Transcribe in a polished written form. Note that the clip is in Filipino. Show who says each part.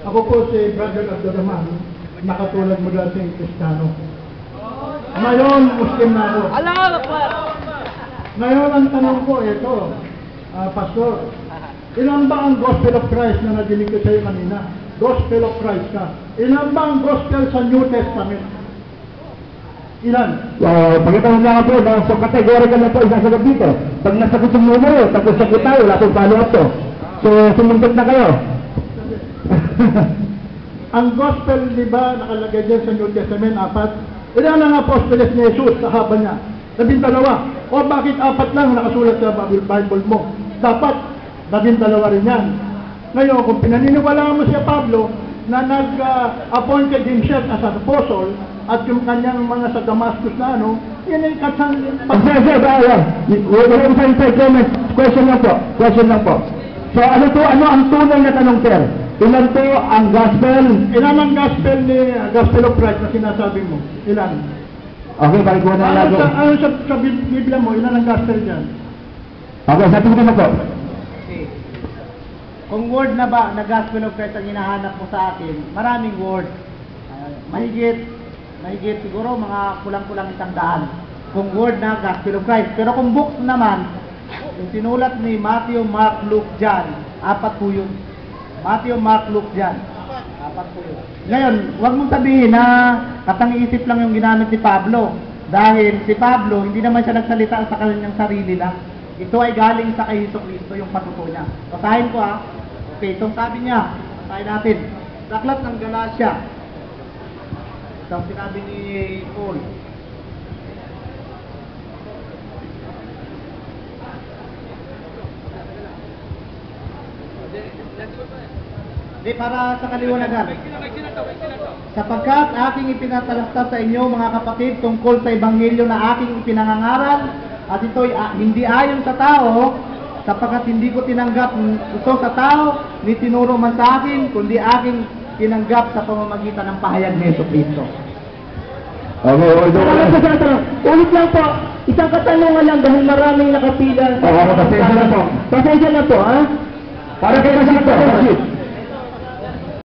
Speaker 1: Ako po si Brother Abdurrahman, nakatulad mo dating Kristiyano. Ngayon, Muslim na ako. Ngayon, ang tanong ko, ito, Pastor, ilan ba ang Gospel of Christ na nadinig ko sa iyo kanina? Gospel of Christ ka. Ilan ba ang Gospel sa New Testament? Ilan?
Speaker 2: Pagkatapos na po, so categorical na po isasagot dito. Pag nasagot yung numero, tapos sagot tayo, wala pong follow-up to. So, sumuntok na kayo.
Speaker 1: Ang Gospel, di ba, nakalagay dyan sa New Testament, 4? Ilan ang apostoles ni Jesus sa haba niya? 12. O bakit 4 lang nakasulat sa Bible mo? Dapat 12 rin yan. Ngayon, kung pinaniniwalaan mo siya Pablo, na nag-appointed himself as an apostle, at yung kanyang mga sa Damascus na yan ay katang...
Speaker 2: Question lang po. So, ano ang tunay na tanong, sir? Ilan po ang gospel?
Speaker 1: Ilan ang gospel ni Gospel of Christ na sinasabi mo? Ilan?
Speaker 2: Okay, balik ko na lang.
Speaker 1: Ano sa Biblia mo, ilan ang gospel dyan?
Speaker 2: Okay, sabi ko na po.
Speaker 3: Okay. Kung word na ba na Gospel of Christ ang hinahanap mo sa akin, maraming word. Mahigit siguro mga kulang-kulang 100 kung word na Gospel of Christ. Pero kung books naman, yung sinulat ni Matthew, Mark, Luke, John, 4 po yun. Matthew, Mark, Luke, John, 4 po yun. Ngayon, huwag mong sabihin na katang-isip lang yung ginamit ni Pablo. Dahil si Pablo, hindi naman siya nagsalita sa kanyang sarili lang. Ito ay galing sa kay Jesucristo yung patuto niya. Basahin ko Okay, itong sabi niya, basahin natin. Sa aklat ng Galatia, itong sinabi ni Paul. Di para sa kaliwanagan. Sapagkat aking ipinatalastas sa inyo mga kapatid tungkol sa ebanghelyo na aking ipinangangaral at ito'y hindi ayon sa tao, sapagkat hindi ko tinanggap ito sa tao, ni tinuro man sa akin, kundi aking tinanggap sa pamamagitan ng pahayag ni Jesucristo.
Speaker 2: Ulit lang po, isang katanungan lang dahil maraming nakapila. Pasensya na po, ha? Para kayo sa